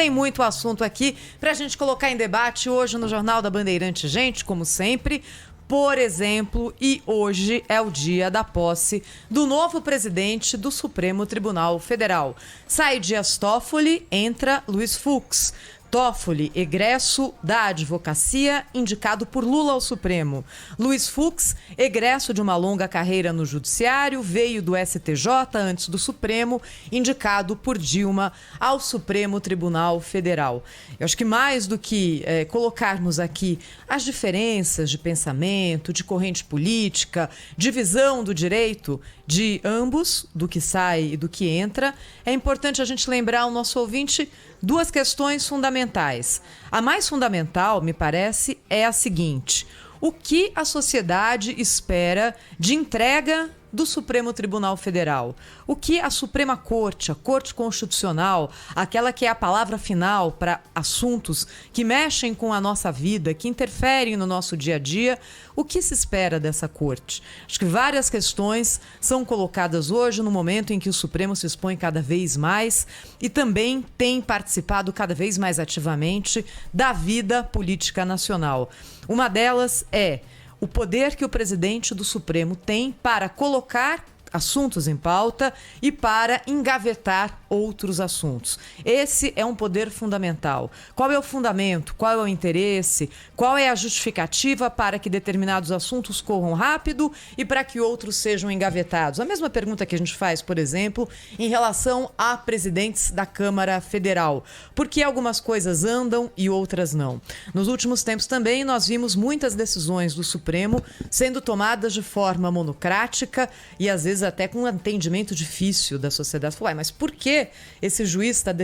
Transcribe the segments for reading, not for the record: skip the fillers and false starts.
tem muito assunto aqui para a gente colocar em debate hoje no Jornal da Bandeirante. Gente, como sempre, por exemplo, e hoje é o dia da posse do novo presidente do Supremo Tribunal Federal. Sai Dias Toffoli, entra Luiz Fux. Toffoli, egresso da advocacia, indicado por Lula ao Supremo. Luiz Fux, egresso de uma longa carreira no Judiciário, veio do STJ antes do Supremo, indicado por Dilma ao Supremo Tribunal Federal. Eu acho que mais do que colocarmos aqui as diferenças de pensamento, de corrente política, de visão do direito de ambos, do que sai e do que entra, é importante a gente lembrar ao nosso ouvinte duas questões fundamentais. A mais fundamental, me parece, é a seguinte: o que a sociedade espera de entrega do Supremo Tribunal Federal? O que a Suprema Corte, a Corte Constitucional, aquela que é a palavra final para assuntos que mexem com a nossa vida, que interferem no nosso dia a dia, o que se espera dessa Corte? Acho que várias questões são colocadas hoje no momento em que o Supremo se expõe cada vez mais e também tem participado cada vez mais ativamente da vida política nacional. Uma delas é o poder que o presidente do Supremo tem para colocar assuntos em pauta e para engavetar outros assuntos. Esse é um poder fundamental. Qual é o fundamento? Qual é o interesse? Qual é a justificativa para que determinados assuntos corram rápido e para que outros sejam engavetados? A mesma pergunta que a gente faz, por exemplo, em relação a presidentes da Câmara Federal. Por que algumas coisas andam e outras não? Nos últimos tempos também nós vimos muitas decisões do Supremo sendo tomadas de forma monocrática e às vezes até com um entendimento difícil da sociedade. Falar, mas por que esse juiz está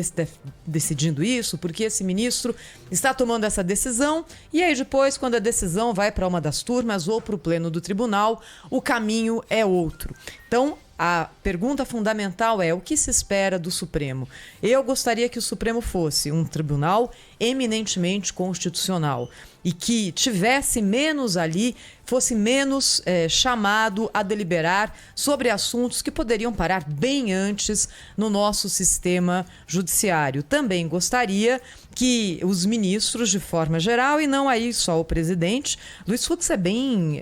decidindo isso? Por que esse ministro está tomando essa decisão? E aí depois, quando a decisão vai para uma das turmas ou para o pleno do tribunal, o caminho é outro. Então, a pergunta fundamental é: o que se espera do Supremo? Eu gostaria que o Supremo fosse um tribunal eminentemente constitucional e que tivesse menos ali, fosse menos chamado a deliberar sobre assuntos que poderiam parar bem antes no nosso sistema judiciário. Também gostaria que os ministros, de forma geral, e não aí só o presidente, Luiz Fux é bem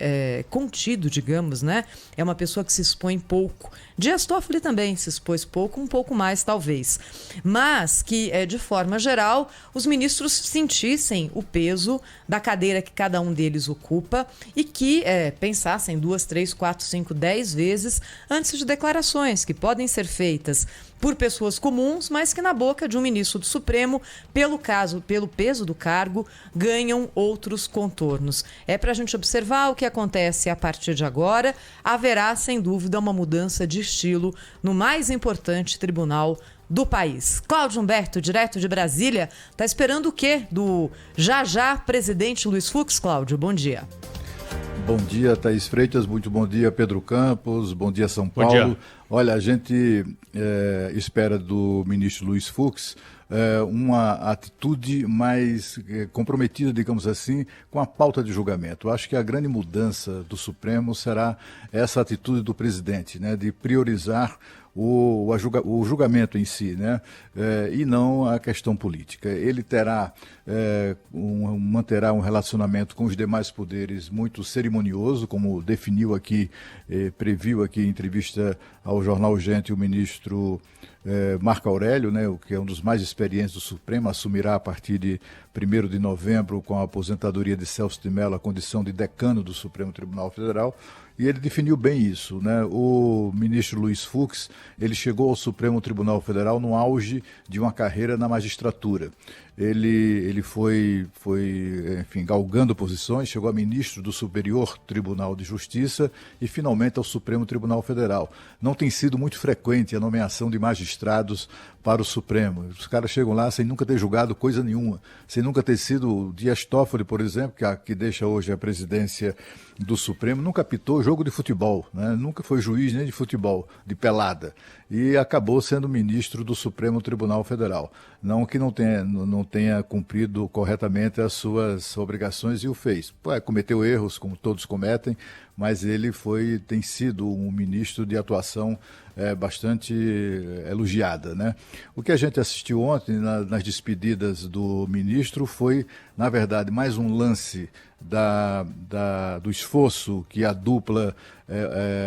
contido, digamos, né? É uma pessoa que se expõe pouco. Dias Toffoli também se expôs pouco, um pouco mais talvez. Mas que, de forma geral, os ministros sentissem o peso da cadeira que cada um deles ocupa e que pensassem 2, 3, 4, 5, 10 vezes antes de declarações que podem ser feitas por pessoas comuns, mas que na boca de um ministro do Supremo, pelo peso do cargo, ganham outros contornos. É para a gente observar o que acontece a partir de agora. Haverá, sem dúvida, uma mudança de estilo no mais importante tribunal do país. Cláudio Humberto, direto de Brasília, está esperando o quê do já presidente Luiz Fux? Cláudio, bom dia. Bom dia, Thaís Freitas, muito bom dia, Pedro Campos, bom dia, São Paulo. Bom dia. Olha, a gente espera do ministro Luiz Fux uma atitude mais comprometida, digamos assim, com a pauta de julgamento. Eu acho que a grande mudança do Supremo será essa atitude do presidente, né, de priorizar o julgamento em si, né, e não a questão política. Ele manterá um relacionamento com os demais poderes muito cerimonioso, como definiu aqui, previu aqui em entrevista ao Jornal Gente o ministro Marco Aurélio, né, que é um dos mais experientes do Supremo, assumirá a partir de 1º de novembro, com a aposentadoria de Celso de Mello, a condição de decano do Supremo Tribunal Federal. E ele definiu bem isso, né? O ministro Luiz Fux, ele chegou ao Supremo Tribunal Federal no auge de uma carreira na magistratura. Ele foi, enfim, galgando posições, chegou a ministro do Superior Tribunal de Justiça e finalmente ao Supremo Tribunal Federal. Não tem sido muito frequente a nomeação de magistrados para o Supremo. Os caras chegam lá sem nunca ter julgado coisa nenhuma, sem nunca ter sido Dias Toffoli, por exemplo, que deixa hoje a presidência do Supremo, nunca apitou jogo de futebol, né? Nunca foi juiz nem de futebol, de pelada, e acabou sendo ministro do Supremo Tribunal Federal. Não que não tenha cumprido corretamente as suas obrigações e o fez. Cometeu erros, como todos cometem, mas ele tem sido um ministro de atuação bastante elogiada, né? O que a gente assistiu ontem nas despedidas do ministro foi, na verdade, mais um lance do esforço que a dupla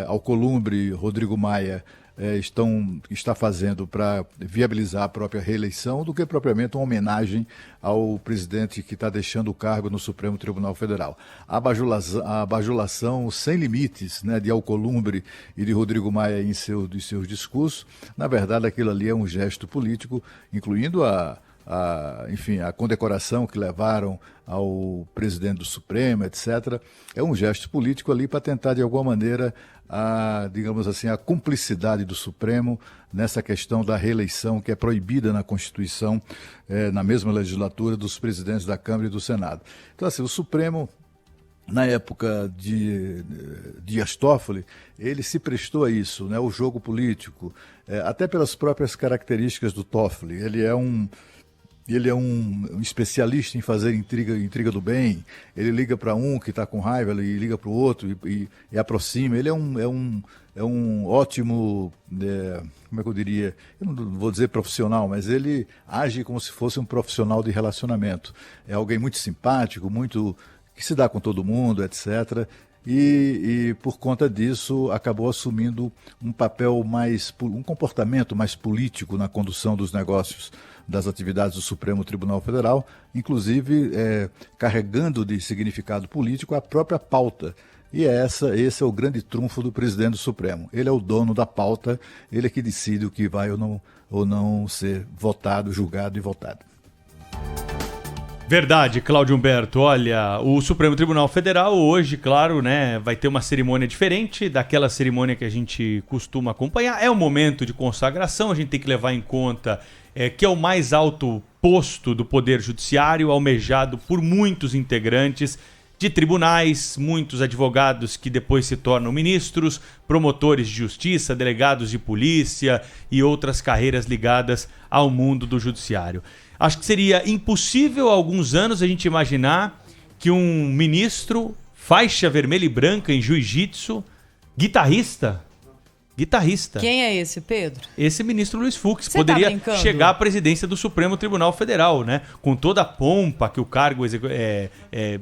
Alcolumbre Rodrigo Maia está fazendo para viabilizar a própria reeleição do que propriamente uma homenagem ao presidente que está deixando o cargo no Supremo Tribunal Federal. A bajulação sem limites, né, de Alcolumbre e de Rodrigo Maia em seus discursos, na verdade aquilo ali é um gesto político, incluindo enfim, a condecoração que levaram ao presidente do Supremo, etc. É um gesto político ali para tentar, de alguma maneira, digamos assim, a cumplicidade do Supremo nessa questão da reeleição que é proibida na Constituição, na mesma legislatura, dos presidentes da Câmara e do Senado. Então, assim, o Supremo, na época de Dias Toffoli, ele se prestou a isso, né, o jogo político, até pelas próprias características do Toffoli. Ele é um especialista em fazer intriga do bem. Ele liga para um que está com raiva, ele liga para o outro e aproxima. Ele é um ótimo, como é que eu diria? Eu não vou dizer profissional, mas ele age como se fosse um profissional de relacionamento. É alguém muito simpático, que se dá com todo mundo, etc. E por conta disso acabou assumindo um comportamento mais político na condução dos negócios, das atividades do Supremo Tribunal Federal, inclusive carregando de significado político a própria pauta. E esse é o grande trunfo do presidente do Supremo. Ele é o dono da pauta, ele é que decide o que vai ou não ser votado, julgado e votado. Verdade, Cláudio Humberto. Olha, o Supremo Tribunal Federal hoje, claro, né, vai ter uma cerimônia diferente daquela cerimônia que a gente costuma acompanhar. É um momento de consagração, a gente tem que levar em conta que é o mais alto posto do Poder Judiciário, almejado por muitos integrantes de tribunais, muitos advogados que depois se tornam ministros, promotores de justiça, delegados de polícia e outras carreiras ligadas ao mundo do judiciário. Acho que seria impossível há alguns anos a gente imaginar que um ministro, faixa vermelha e branca em jiu-jitsu, guitarrista. Quem é esse, Pedro? Esse ministro Luiz Fux Você poderia chegar à presidência do Supremo Tribunal Federal, né? Com toda a pompa que o cargo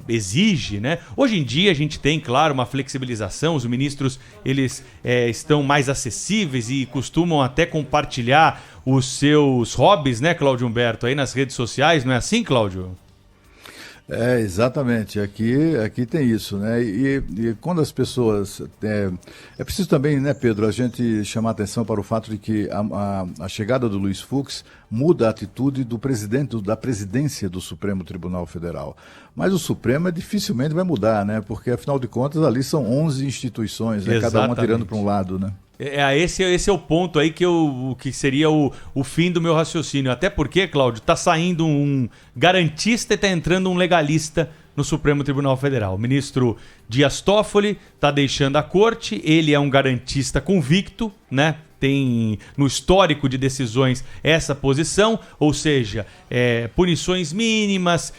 exige, né? Hoje em dia a gente tem, claro, uma flexibilização. Os ministros eles estão mais acessíveis e costumam até compartilhar os seus hobbies, né, Cláudio Humberto, aí nas redes sociais. Não é assim, Cláudio? Exatamente, aqui tem isso, né? E quando as pessoas... É preciso também, né, Pedro, a gente chamar atenção para o fato de que a chegada do Luiz Fux muda a atitude do presidente, da presidência do Supremo Tribunal Federal. Mas o Supremo dificilmente vai mudar, né? Porque, afinal de contas, ali são 11 instituições, né? Cada uma tirando para um lado, né? Esse é o ponto aí que seria o fim do meu raciocínio. Até porque, Cláudio, tá saindo um garantista e tá entrando um legalista no Supremo Tribunal Federal. O ministro Dias Toffoli tá deixando a corte, ele é um garantista convicto, né? Tem no histórico de decisões essa posição, ou seja, punições mínimas,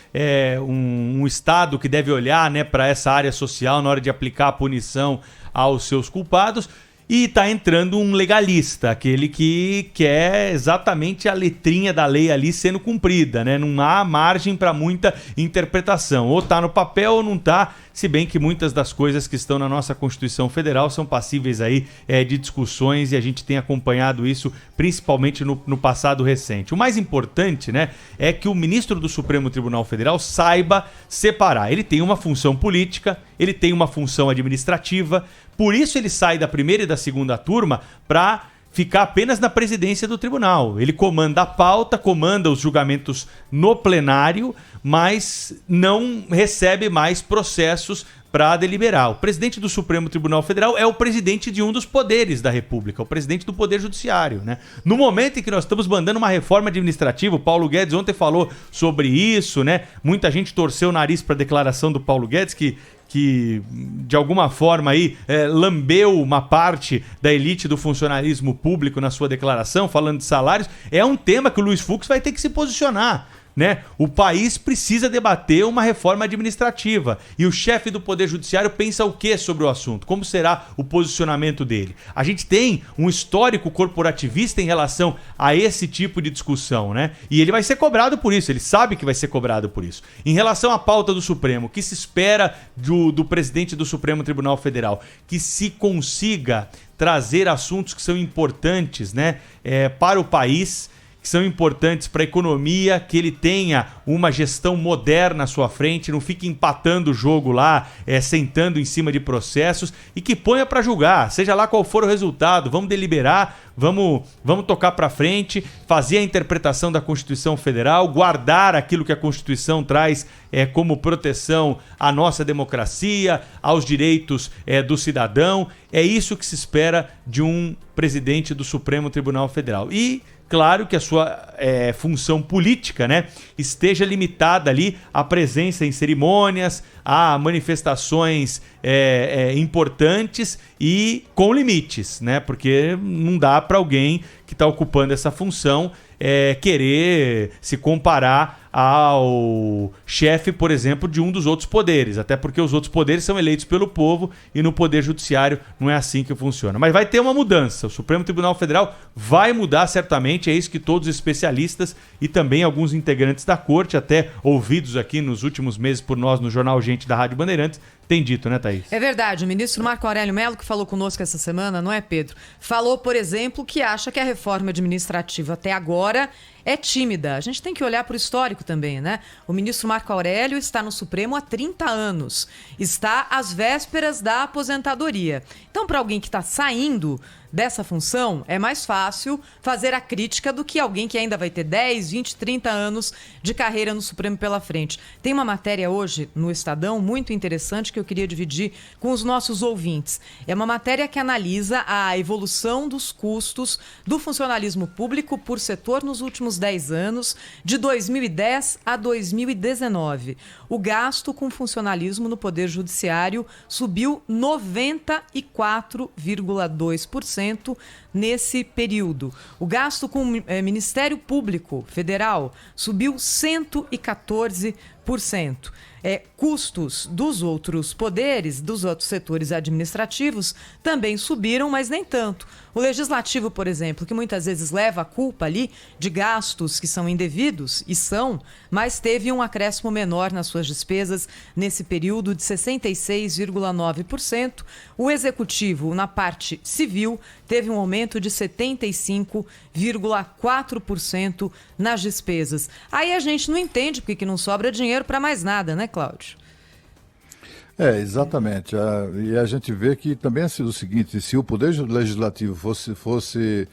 um Estado que deve olhar, né, para essa área social na hora de aplicar a punição aos seus culpados. E está entrando um legalista, aquele que quer exatamente a letrinha da lei ali sendo cumprida, né? Não há margem para muita interpretação. Ou está no papel ou não está, se bem que muitas das coisas que estão na nossa Constituição Federal são passíveis aí de discussões e a gente tem acompanhado isso principalmente no passado recente. O mais importante, né, é que o ministro do Supremo Tribunal Federal saiba separar. Ele tem uma função política, ele tem uma função administrativa, por isso ele sai da primeira e da segunda turma para ficar apenas na presidência do tribunal. Ele comanda a pauta, comanda os julgamentos no plenário, mas não recebe mais processos para deliberar. O presidente do Supremo Tribunal Federal é o presidente de um dos poderes da República, o presidente do Poder Judiciário, né? No momento em que nós estamos mandando uma reforma administrativa, o Paulo Guedes ontem falou sobre isso, né? Muita gente torceu o nariz para a declaração do Paulo Guedes, que de alguma forma aí lambeu uma parte da elite do funcionalismo público na sua declaração, falando de salários. É um tema que o Luiz Fux vai ter que se posicionar né? O país precisa debater uma reforma administrativa. E o chefe do Poder Judiciário pensa o que sobre o assunto? Como será o posicionamento dele? A gente tem um histórico corporativista em relação a esse tipo de discussão, né? E ele vai ser cobrado por isso, ele sabe que vai ser cobrado por isso. Em relação à pauta do Supremo, o que se espera do presidente do Supremo Tribunal Federal? Que se consiga trazer assuntos que são importantes, né, para o país, que são importantes para a economia, que ele tenha uma gestão moderna à sua frente, não fique empatando o jogo lá, sentando em cima de processos, e que ponha para julgar, seja lá qual for o resultado. Vamos deliberar, vamos tocar para frente, fazer a interpretação da Constituição Federal, guardar aquilo que a Constituição traz como proteção à nossa democracia, aos direitos do cidadão. É isso que se espera de um presidente do Supremo Tribunal Federal. E claro que a sua função política, né, esteja limitada ali à presença em cerimônias, a manifestações importantes e com limites, né? Porque não dá para alguém que está ocupando essa função querer se comparar ao chefe, por exemplo, de um dos outros poderes, até porque os outros poderes são eleitos pelo povo e no Poder Judiciário não é assim que funciona. Mas vai ter uma mudança, o Supremo Tribunal Federal vai mudar certamente, é isso que todos os especialistas e também alguns integrantes da corte, até ouvidos aqui nos últimos meses por nós no Jornal Gente da Rádio Bandeirantes, tem dito, né, Thaís? É verdade. O ministro Marco Aurélio Mello, que falou conosco essa semana, não é, Pedro? Falou, por exemplo, que acha que a reforma administrativa até agora é tímida. A gente tem que olhar para o histórico também, né? O ministro Marco Aurélio está no Supremo há 30 anos. Está às vésperas da aposentadoria. Então, para alguém que está saindo dessa função, é mais fácil fazer a crítica do que alguém que ainda vai ter 10, 20, 30 anos de carreira no Supremo pela frente. Tem uma matéria hoje no Estadão muito interessante que eu queria dividir com os nossos ouvintes. É uma matéria que analisa a evolução dos custos do funcionalismo público por setor nos últimos 10 anos, de 2010 a 2019. O gasto com funcionalismo no Poder Judiciário subiu 94,2% nesse período. O gasto com o Ministério Público Federal subiu 114%. Custos dos outros poderes, dos outros setores administrativos, também subiram, mas nem tanto. O Legislativo, por exemplo, que muitas vezes leva a culpa ali de gastos que são indevidos, e são, mas teve um acréscimo menor nas suas despesas nesse período de 66,9%. O Executivo, na parte civil, teve um aumento de 75,4% nas despesas. Aí a gente não entende porque que não sobra dinheiro para mais nada, né, Cláudio? Exatamente. E a gente vê que também é o seguinte, se o Poder Legislativo fosse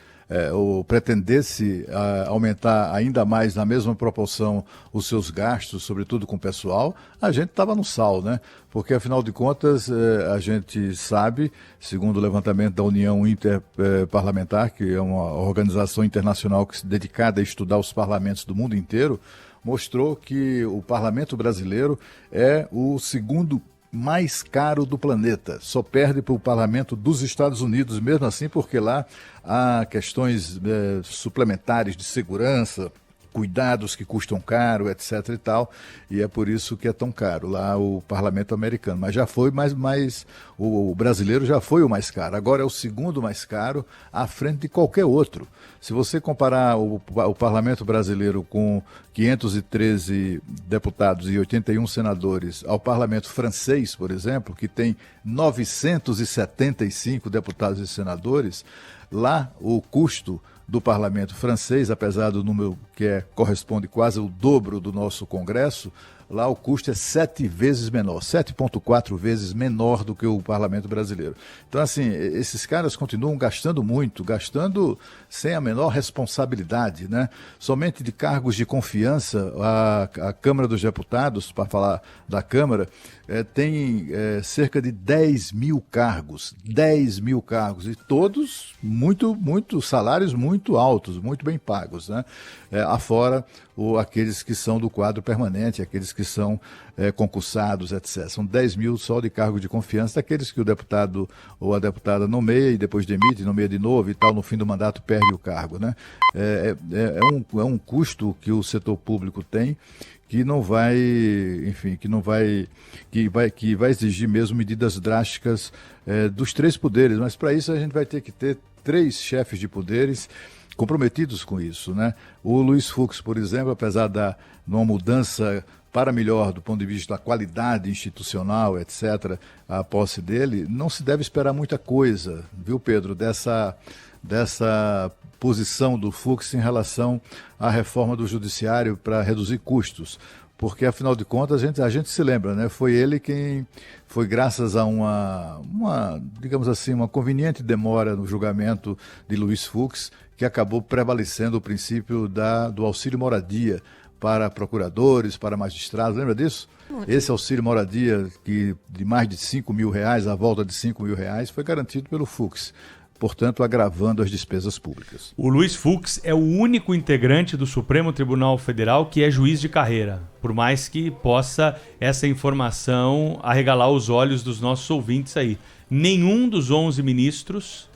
ou pretendesse aumentar ainda mais na mesma proporção os seus gastos, sobretudo com o pessoal, a gente estava no sal, né? Porque, afinal de contas, a gente sabe, segundo o levantamento da União Interparlamentar, que é uma organização internacional que se dedicada a estudar os parlamentos do mundo inteiro, mostrou que o parlamento brasileiro é o segundo mais caro do planeta. Só perde para o parlamento dos Estados Unidos, mesmo assim, porque lá há questões suplementares de segurança, cuidados que custam caro, etc. e tal, e é por isso que é tão caro lá o parlamento americano. Mas já foi o brasileiro já foi o mais caro, agora é o segundo mais caro à frente de qualquer outro. Se você comparar o parlamento brasileiro com 513 deputados e 81 senadores ao parlamento francês, por exemplo, que tem 975 deputados e senadores, lá o custo do parlamento francês, apesar do número que corresponde quase ao dobro do nosso Congresso, lá o custo é 7 vezes menor, 7,4 vezes menor do que o parlamento brasileiro. Então, assim, esses caras continuam gastando muito, gastando sem a menor responsabilidade, né? Somente de cargos de confiança, a Câmara dos Deputados, para falar da Câmara, tem cerca de 10 mil cargos, e todos salários muito muito altos, muito bem pagos, né? Afora aqueles que são do quadro permanente, aqueles que são concursados, etc. São 10 mil só de cargo de confiança, daqueles que o deputado ou a deputada nomeia e depois demite, nomeia de novo e tal, no fim do mandato perde o cargo, né? É um custo que o setor público tem, que não vai, enfim, que vai exigir mesmo medidas drásticas dos três poderes, mas para isso a gente vai ter que ter 3 chefes de poderes comprometidos com isso, né? O Luiz Fux, por exemplo, apesar de uma mudança para melhor do ponto de vista da qualidade institucional, etc., a posse dele, não se deve esperar muita coisa, viu, Pedro, dessa posição do Fux em relação à reforma do judiciário para reduzir custos. Porque, afinal de contas, a gente se lembra, né? Foi ele quem foi, graças a digamos assim, uma conveniente demora no julgamento de Luiz Fux, que acabou prevalecendo o princípio do auxílio moradia para procuradores, para magistrados. Lembra disso? Esse auxílio moradia de mais de R$5 mil, a volta de R$5 mil, foi garantido pelo Fux, portanto, agravando as despesas públicas. O Luiz Fux é o único integrante do Supremo Tribunal Federal que é juiz de carreira, por mais que possa essa informação arregalar os olhos dos nossos ouvintes aí. Nenhum dos 11 ministros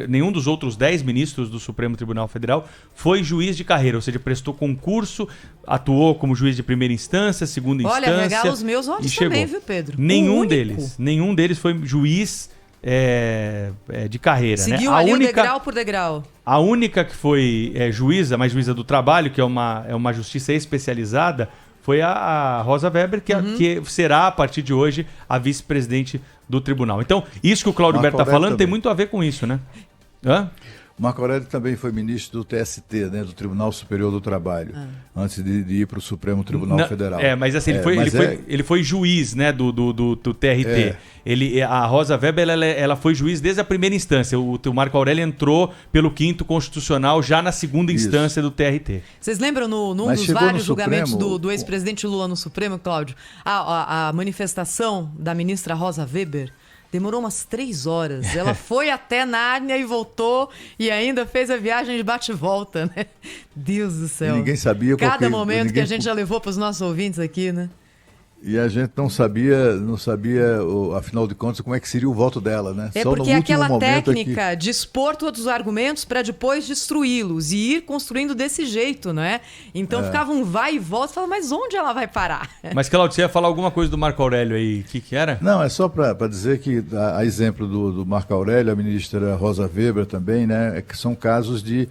nenhum dos outros 10 ministros do Supremo Tribunal Federal foi juiz de carreira, ou seja, prestou concurso, atuou como juiz de primeira instância, segunda instância. Olha, regala os meus olhos também, viu, Pedro? Nenhum deles foi juiz de carreira. Seguiu, né? ali degrau por degrau. A única que foi juíza, mas juíza do trabalho, que é uma justiça especializada, foi a Rosa Weber, que será, a partir de hoje, a vice-presidente do tribunal. Então, isso que o Cláudio Berto está falando também tem muito a ver com isso, né? Hã? Marco Aurélio também foi ministro do TST, né, do Tribunal Superior do Trabalho, antes de ir para o Supremo Tribunal Federal. Mas assim, ele foi juiz, né, do TRT. A Rosa Weber ela foi juiz desde a primeira instância. O Marco Aurélio entrou pelo 5º Constitucional já na segunda instância do TRT. Vocês lembram num dos vários julgamentos do ex-presidente Lula no Supremo, Cláudio, a manifestação da ministra Rosa Weber? Demorou umas 3 horas. Ela foi até Nárnia e voltou e ainda fez a viagem de bate-volta, né? Deus do céu. E ninguém sabia Cada momento que a gente já levou para os nossos ouvintes aqui, né? E a gente não sabia, afinal de contas, como é que seria o voto dela, né? Só porque aquela técnica de expor todos os argumentos para depois destruí-los e ir construindo desse jeito, não é? Então ficava um vai e volta, falava, mas onde ela vai parar? Mas, Cláudio, você ia falar alguma coisa do Marco Aurélio aí, o que era? Não, é só para dizer que, a exemplo do Marco Aurélio, a ministra Rosa Weber também, né? Que são casos de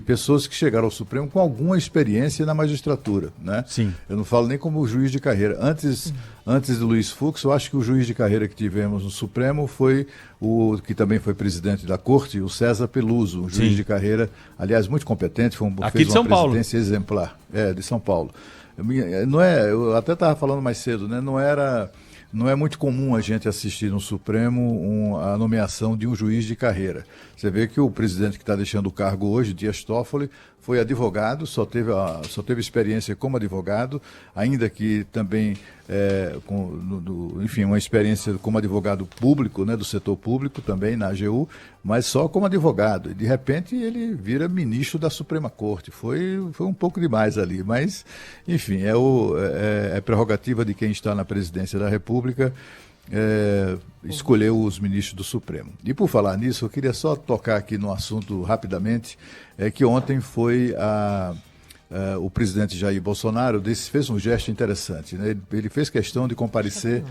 pessoas que chegaram ao Supremo com alguma experiência na magistratura, né? Sim. Eu não falo nem como juiz de carreira. Antes do Luiz Fux, eu acho que o juiz de carreira que tivemos no Supremo foi o que também foi presidente da Corte, o César Peluso, um juiz de carreira, aliás, muito competente, fez uma presidência exemplar, de São Paulo. Eu até estava falando mais cedo, né? Não é muito comum a gente assistir no Supremo a nomeação de um juiz de carreira. Você vê que o presidente que está deixando o cargo hoje, Dias Toffoli, foi advogado, só teve experiência como advogado, ainda que também uma experiência como advogado público, né, do setor público também na AGU, mas só como advogado. E de repente ele vira ministro da Suprema Corte. Foi um pouco demais ali, mas enfim, é prerrogativa de quem está na presidência da República escolher os ministros do Supremo. E por falar nisso, eu queria só tocar aqui no assunto rapidamente, que ontem foi o presidente Jair Bolsonaro fez um gesto interessante, né? Ele fez questão de comparecer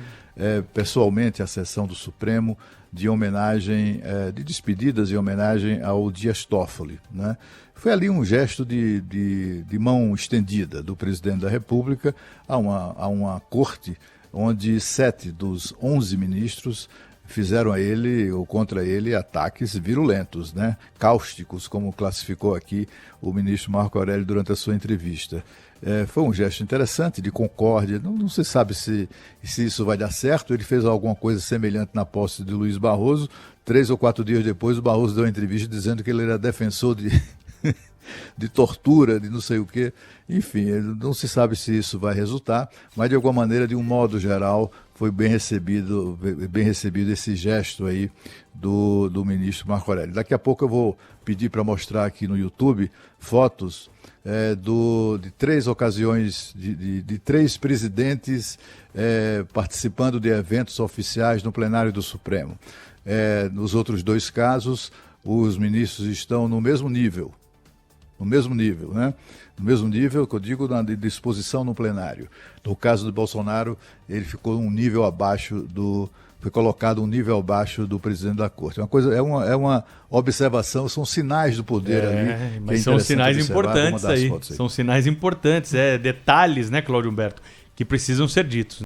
pessoalmente à sessão do Supremo de homenagem, de despedidas em homenagem ao Dias Toffoli, né? Foi ali um gesto de mão estendida do presidente da República a uma corte onde 7 dos 11 ministros fizeram a ele ou contra ele ataques virulentos, né? Cáusticos, como classificou aqui o ministro Marco Aurélio durante a sua entrevista. Foi um gesto interessante, de concórdia. Não se sabe se isso vai dar certo. Ele fez alguma coisa semelhante na posse de Luiz Barroso. 3 ou 4 dias depois, o Barroso deu uma entrevista dizendo que ele era defensor de tortura, de não sei o quê. Enfim, não se sabe se isso vai resultar, mas de alguma maneira, de um modo geral, foi bem recebido esse gesto aí do ministro Marco Aurélio. Daqui a pouco eu vou pedir para mostrar aqui no YouTube fotos de 3 ocasiões, de 3 presidentes participando de eventos oficiais no plenário do Supremo. Nos outros 2 casos, os ministros estão no mesmo nível, né? No mesmo nível, que eu digo, de disposição no plenário. No caso do Bolsonaro, ele ficou foi colocado um nível abaixo do presidente da Corte. É uma observação, são sinais do poder ali. Mas são sinais importantes aí. São sinais importantes, detalhes, né, Cláudio Humberto, que precisam ser ditos.